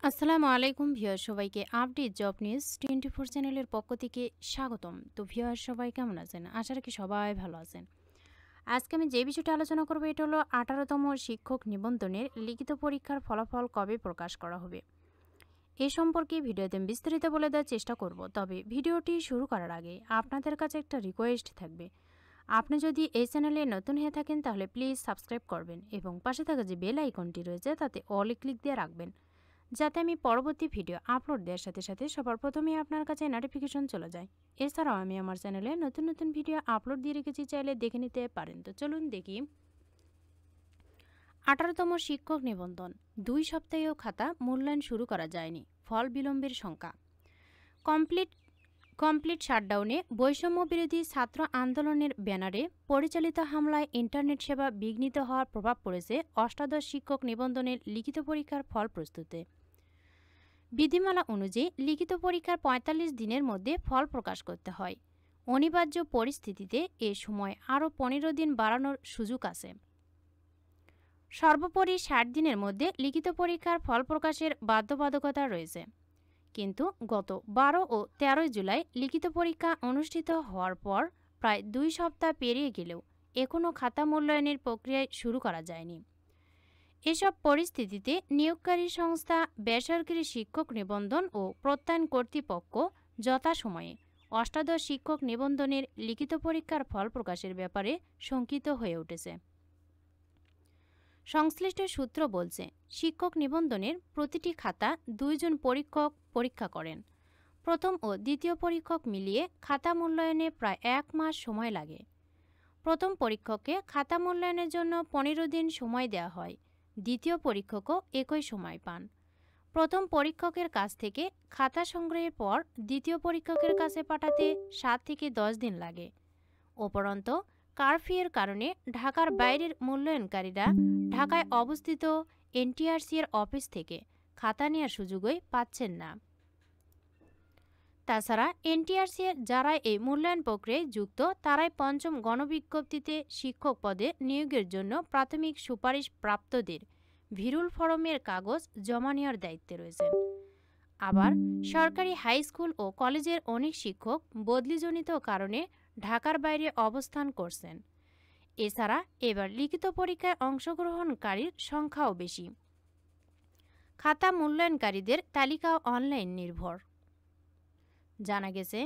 আসসালামু আলাইকুম ভিউয়ার সবাইকে আপডেট জব নিউজ 24 চ্যানেলের পক্ষ থেকে স্বাগতম। তো ভিউয়ার সবাই কেমন আছেন? আশা রাখি সবাই ভালো আছেন। আজকে আমি যে বিষয়টা আলোচনা করব এটা হলো 18তম শিক্ষক নিবন্ধনের লিখিত পরীক্ষার ফলাফল কবে প্রকাশ করা হবে। এ সম্পর্কে ভিডিওতে বিস্তারিত বলে দেওয়ার চেষ্টা করব। তবে ভিডিওটি শুরু করার আগে আপনাদের কাছে একটা রিকোয়েস্ট থাকবে। আপনি যদি এই চ্যানেলে নতুন হয়ে থাকেন তাহলে প্লিজ সাবস্ক্রাইব করবেন এবং পাশে থাকা যে বেল আইকনটি রয়েছে তাতে অলে ক্লিক দিয়ে রাখবেন, যাতে আমি পরবর্তী ভিডিও আপলোড দেওয়ার সাথে সাথে সবার প্রথমেই আপনার কাছে নোটিফিকেশন চলে যায়। এছাড়াও আমি আমার চ্যানেলে নতুন নতুন ভিডিও আপলোড দিয়ে রেখেছি, চাইলে দেখে নিতে পারেন। তো চলুন দেখি। 18তম শিক্ষক নিবন্ধন 2 সপ্তাহেও খাতা মূল্যায়ন শুরু করা যায়নি, ফল বিলম্বের শঙ্কা। কমপ্লিট শাটডাউনে বৈষম্য বিরোধী ছাত্র আন্দোলনের ব্যানারে পরিচালিত হামলায় ইন্টারনেট সেবা বিঘ্নিত হওয়ার প্রভাব পড়েছে অষ্টাদশ শিক্ষক নিবন্ধনের লিখিত পরীক্ষার ফল প্রস্তুতে। বিধিমালা অনুযায়ী লিখিত পরীক্ষার ৪৫ দিনের মধ্যে ফল প্রকাশ করতে হয়। অনিবার্য পরিস্থিতিতে এ সময় আরও ১৫ দিন বাড়ানোর সুযোগ আছে। সর্বোপরি ৬০ দিনের মধ্যে লিখিত পরীক্ষার ফল প্রকাশের বাধ্যবাধকতা রয়েছে। কিন্তু গত ১২ ও ১৩ জুলাই লিখিত পরীক্ষা অনুষ্ঠিত হওয়ার পর প্রায় ২ সপ্তাহ পেরিয়ে গেলেও এখনও খাতা মূল্যায়নের প্রক্রিয়া শুরু করা যায়নি। এসব পরিস্থিতিতে নিয়োগকারী সংস্থা, বেসরকারি শিক্ষক নিবন্ধন ও প্রত্যয়ন কর্তৃপক্ষ যথাসময়ে অষ্টাদশ শিক্ষক নিবন্ধনের লিখিত পরীক্ষার ফল প্রকাশের ব্যাপারে শঙ্কিত হয়ে উঠেছে। সংশ্লিষ্ট সূত্র বলছে, শিক্ষক নিবন্ধনের প্রতিটি খাতা ২ জন পরীক্ষক পরীক্ষা করেন। প্রথম ও দ্বিতীয় পরীক্ষক মিলিয়ে খাতা মূল্যায়নে প্রায় ১ মাস সময় লাগে। প্রথম পরীক্ষককে খাতা মূল্যায়নের জন্য ১৫ দিন সময় দেওয়া হয়। দ্বিতীয় পরীক্ষকও একই সময় পান। প্রথম পরীক্ষকের কাছ থেকে খাতা সংগ্রহের পর দ্বিতীয় পরীক্ষকের কাছে পাঠাতে ৭ থেকে ১০ দিন লাগে। উপরন্ত কারফিউর কারণে ঢাকার বাইরের মূল্যায়নকারীরা ঢাকায় অবস্থিত এনটিআরসি এর অফিস থেকে খাতা নেওয়ার সুযোগই পাচ্ছেন না। তাছাড়া এনটিআরসি যারা এই মূল্যায়ন প্রক্রিয়ায় যুক্ত তারাই পঞ্চম গণবিজ্ঞপ্তিতে শিক্ষক পদে নিয়োগের জন্য প্রাথমিক সুপারিশ প্রাপ্তদের ভিরুল ফরমের কাগজ জমা নেওয়ার দায়িত্বে রয়েছেন। আবার সরকারি হাই স্কুল ও কলেজের অনেক শিক্ষক বদলিজনিত কারণে ঢাকার বাইরে অবস্থান করছেন। এছাড়া এবার লিখিত পরীক্ষায় অংশগ্রহণকারীর সংখ্যাও বেশি। খাতা মূল্যায়নকারীদের তালিকাও অনলাইন নির্ভর। জানা গেছে,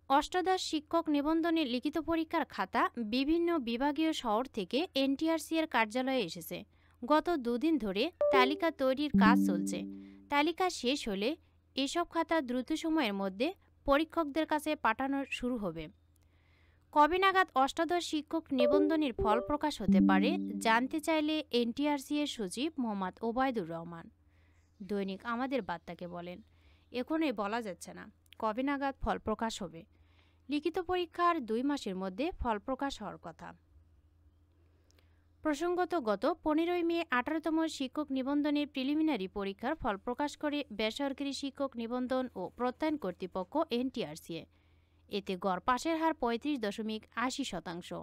অষ্টাদশ শিক্ষক নিবন্ধনের লিখিত পরীক্ষার খাতা বিভিন্ন বিভাগীয় শহর থেকে এনটিআরসি এর কার্যালয়ে এসেছে। গত দুদিন ধরে তালিকা তৈরির কাজ চলছে। তালিকা শেষ হলে এসব খাতা দ্রুত সময়ের মধ্যে পরীক্ষকদের কাছে পাঠানো শুরু হবে। কবে নাগাদ অষ্টাদশ শিক্ষক নিবন্ধনের ফল প্রকাশ হতে পারে জানতে চাইলে এনটিআরসি এর সচিব মোহাম্মদ ওবায়দুর রহমান দৈনিক আমাদের বার্তাকে বলেন, এখনই বলা যাচ্ছে না কবে নাগাদ ফল প্রকাশ হবে। লিখিত পরীক্ষার ২ মাসের মধ্যে ফল প্রকাশ হওয়ার কথা। প্রসঙ্গত, গত ১৫ মে ১৮তম শিক্ষক নিবন্ধনের প্রিলিমিনারি পরীক্ষার ফল প্রকাশ করে বেসরকারি শিক্ষক নিবন্ধন ও প্রত্যয়ন কর্তৃপক্ষ এনটিআরসি। এতে গড় পাশের হার ৩৫.৮০%।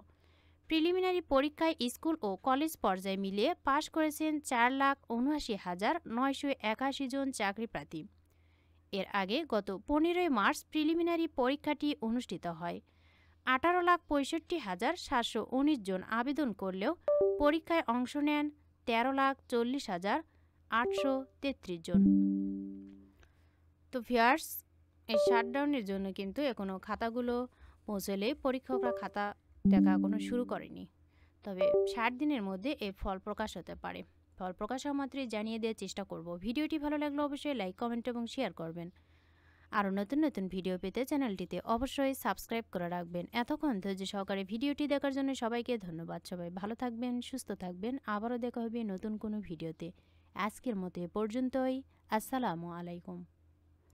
প্রিলিমিনারি পরীক্ষায় স্কুল ও কলেজ পর্যায়ে মিলিয়ে পাশ করেছেন ৪,৭৯,৯৮১ জন চাকরিপ্রার্থী। এর আগে গত ১৫ মার্চ প্রিলিমিনারি পরীক্ষাটি অনুষ্ঠিত হয়। ১৮,৬৫,৭১৯ জন আবেদন করলেও পরীক্ষায় অংশ নেন ১৩,৪০,৮৩৩ জন। তো ভিউয়ার্স, এই শাটডাউনের জন্য কিন্তু এখনও খাতাগুলো পৌঁছলে পরীক্ষকরা খাতা দেখা এখনও শুরু করেনি। তবে ৬০ দিনের মধ্যে এই ফল প্রকাশ হতে পারে। ফল প্রকাশ হওয়া মাত্রই জানিয়ে দেওয়ার চেষ্টা করব। ভিডিওটি ভালো লাগলে অবশ্যই লাইক, কমেন্ট এবং শেয়ার করবেন। আরও নতুন নতুন ভিডিও পেতে চ্যানেলটিতে অবশ্যই সাবস্ক্রাইব করে রাখবেন। এতক্ষণ ধৈর্য সহকারে ভিডিওটি দেখার জন্য সবাইকে ধন্যবাদ। সবাই ভালো থাকবেন, সুস্থ থাকবেন। আবারও দেখা হবে নতুন কোনো ভিডিওতে। আজকের মতো এ পর্যন্তই। আসসালামু আলাইকুম।